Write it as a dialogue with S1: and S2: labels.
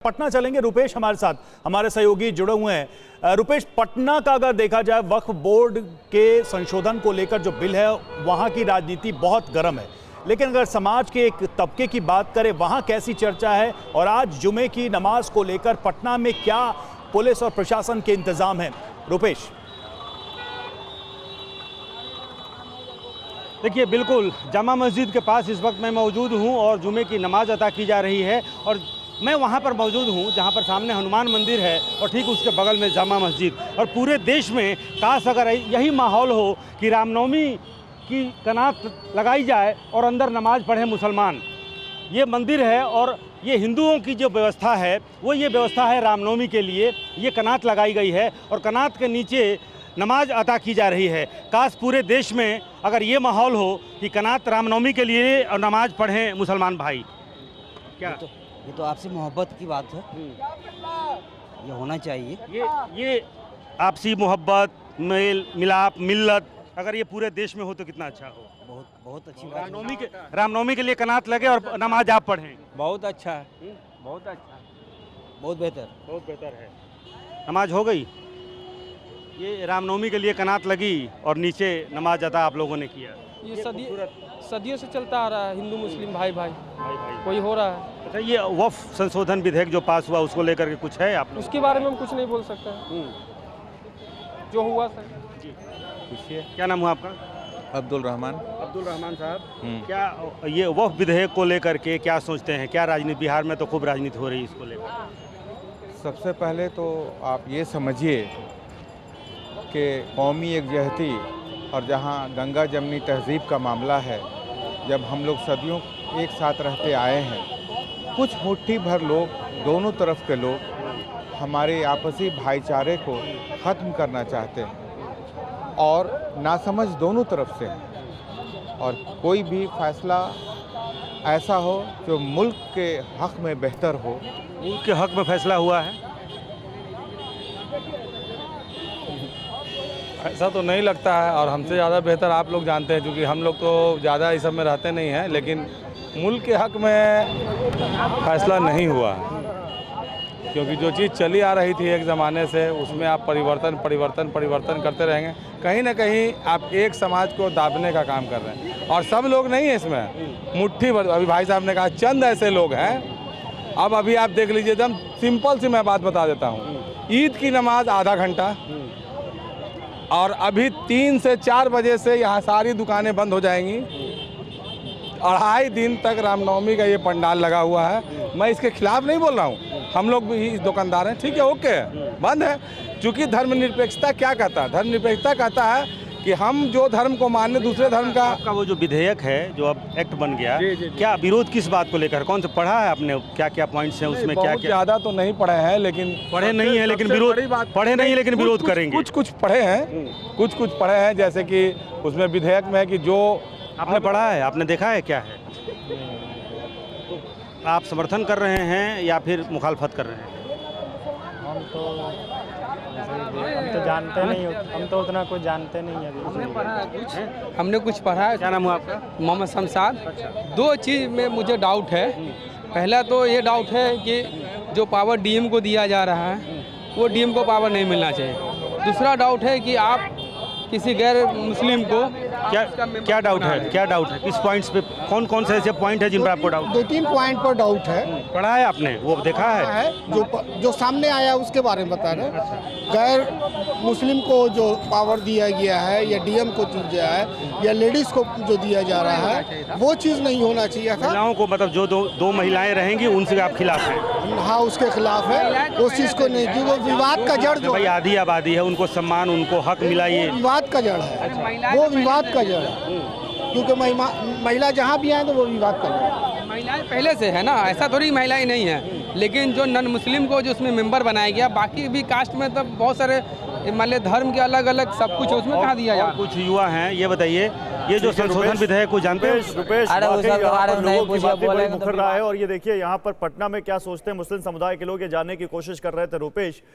S1: पटना चलेंगे। रुपेश हमारे साथ, हमारे सहयोगी जुड़े हुए हैं। रुपेश, पटना का अगर देखा जाए वक्फ बोर्ड के संशोधन को लेकर जो बिल है वहां की राजनीति बहुत गर्म है, लेकिन अगर समाज के एक तबके की बात करें वहां कैसी चर्चा है और आज जुमे की नमाज को लेकर पटना में क्या पुलिस और प्रशासन के इंतजाम है? रुपेश।
S2: देखिए, बिल्कुल जामा मस्जिद के पास इस वक्त मैं मौजूद हूं और जुमे की नमाज अदा की जा रही है और मैं वहां पर मौजूद हूं जहां पर सामने हनुमान मंदिर है और ठीक उसके बगल में जामा मस्जिद। और पूरे देश में काश अगर यही माहौल हो कि रामनवमी की कनात लगाई जाए और अंदर नमाज पढ़े मुसलमान। ये मंदिर है और ये हिंदुओं की जो व्यवस्था है वो ये व्यवस्था है रामनवमी के लिए, ये कनात लगाई गई है और कनात के नीचे नमाज अदा की जा रही है। काश पूरे देश में अगर ये माहौल हो कि कनात रामनवमी के लिए और नमाज पढ़ें मुसलमान भाई। क्या
S3: ये तो आपसी मोहब्बत की बात है, ये होना चाहिए।
S2: ये आपसी मोहब्बत, मेल मिलाप, मिल्लत अगर ये पूरे देश में हो तो कितना अच्छा हो।
S3: बहुत बहुत अच्छी बात।
S2: रामनवमी के लिए कनात लगे और नमाज आप पढ़ें,
S3: बहुत अच्छा है, बहुत अच्छा, बहुत बेहतर
S2: है। नमाज हो गई, ये रामनवमी के लिए कनात लगी और नीचे नमाज अदा आप लोगों ने किया।
S4: ये सदियों से चलता आ रहा है, हिंदू मुस्लिम भाई भाई कोई हो रहा है।
S2: अच्छा, ये वक्फ संशोधन विधेयक जो पास हुआ उसको लेकर के कुछ है आप लोग?
S4: उसके बारे में हम कुछ नहीं बोल सकते हैं, जो हुआ सर।
S2: जी पूछिए, क्या नाम हुआ आपका?
S5: अब्दुल रहमान
S2: साहब। क्या ये वक्फ विधेयक को लेकर के क्या सोचते हैं? क्या राजनीति, बिहार में तो खूब राजनीति हो रही है इसको लेकर।
S5: सबसे पहले तो आप ये समझिए कि कौमी एकजहती और जहाँ गंगा जमनी तहजीब का मामला है, जब हम लोग सदियों एक साथ रहते आए हैं, कुछ मुट्ठी भर लोग, दोनों तरफ के लोग हमारे आपसी भाईचारे को ख़त्म करना चाहते हैं और नासमझ दोनों तरफ से है। और कोई भी फैसला ऐसा हो जो मुल्क के हक़ में बेहतर हो।
S2: मुल्क के हक़ में फैसला हुआ है?
S6: ऐसा तो नहीं लगता है और हमसे ज़्यादा बेहतर आप लोग जानते हैं, क्योंकि हम लोग तो ज़्यादा इस सब में रहते नहीं हैं। लेकिन मुल्क के हक़ में फैसला नहीं हुआ, क्योंकि जो चीज़ चली आ रही थी एक ज़माने से, उसमें आप परिवर्तन करते रहेंगे। कहीं ना कहीं आप एक समाज को दाबने का काम कर रहे हैं और सब लोग नहीं है इसमें, मुट्ठी भर। अभी भाई साहब ने कहा चंद ऐसे लोग हैं। अब अभी आप देख लीजिए, एकदम सिंपल सी मैं बात बता देता हूँ। ईद की नमाज आधा घंटा और अभी 3 से 4 बजे से यहाँ सारी दुकानें बंद हो जाएंगी। 2.5 दिन तक रामनवमी का ये पंडाल लगा हुआ है। मैं इसके खिलाफ नहीं बोल रहा हूँ, हम लोग भी दुकानदार हैं, ठीक है, ओके, बंद है। क्योंकि धर्मनिरपेक्षता क्या कहता है? धर्मनिरपेक्षता कहता है कि हम जो धर्म को माने दूसरे धर्म का।
S2: आपका वो जो विधेयक है जो अब एक्ट बन गया, क्या विरोध किस बात को लेकर? कौन सा पढ़ा है आपने? क्या क्या पॉइंट्स हैं उसमें? क्या क्या?
S6: ज़्यादा तो नहीं पढ़े हैं, लेकिन
S2: पढ़े नहीं है लेकिन विरोध करेंगे।
S6: कुछ पढ़े हैं, कुछ पढ़े हैं। जैसे कि उसमें विधेयक में है कि जो
S2: आपने पढ़ा है, आपने देखा है क्या है? आप समर्थन कर रहे हैं या फिर मुखालफत कर रहे हैं?
S7: हम तो जानते नहीं, हम तो उतना कुछ जानते नहीं है।
S4: हमने कुछ पढ़ा है।
S2: क्या नाम हुआ आपका?
S4: मोहम्मद शमशाद। 2 चीज़ में मुझे डाउट है। पहला तो ये डाउट है कि जो पावर डीएम को दिया जा रहा है वो डीएम को पावर नहीं मिलना चाहिए। दूसरा डाउट है कि आप किसी गैर मुस्लिम को
S2: क्या डाउट है? किस पॉइंट्स पे, कौन से ऐसे पॉइंट है जिन पर आपको डाउट?
S8: 2-3 पॉइंट पर डाउट है।
S2: पढ़ा है आपने? वो देखा है?
S8: जो सामने आया उसके बारे में बता रहे हैं। गैर मुस्लिम को जो पावर दिया गया है या डीएम को दिया है या लेडीज़ को जो दिया जा रहा है, वो चीज़ नहीं होना चाहिए था।
S2: महिलाओं को, मतलब जो दो महिलाएं रहेंगी उनसे आप खिलाफ हैं?
S8: हाँ, उसके खिलाफ है। उस चीज़ को नहीं, क्योंकि वो विवाद का जड़ जो
S2: भाई आधी आबादी है, उनको सम्मान, उनको हक मिला, ये
S8: विवाद का जड़ है। वो विवाद का जड़ है, क्योंकि महिला जहाँ भी आए तो वो विवाद का जड़ है।
S4: महिलाएं पहले से है ना, ऐसा थोड़ी महिलाएं नहीं है। लेकिन जो नॉन मुस्लिम को जो उसमें मेंबर बनाया गया, बाकी भी कास्ट में तो बहुत सारे मान लिया धर्म के अलग अलग सब कुछ उसमें कहा दिया जाए।
S2: कुछ युवा हैं, ये बताइए, ये जो संशोधन विधेयक को जानते हैं?
S1: रुपेश, लोगों की बातें बड़ी मुखर रहा है और ये देखिए यहाँ पर पटना में क्या सोचते हैं मुस्लिम समुदाय के लोग, ये जानने की कोशिश कर रहे थे रुपेश।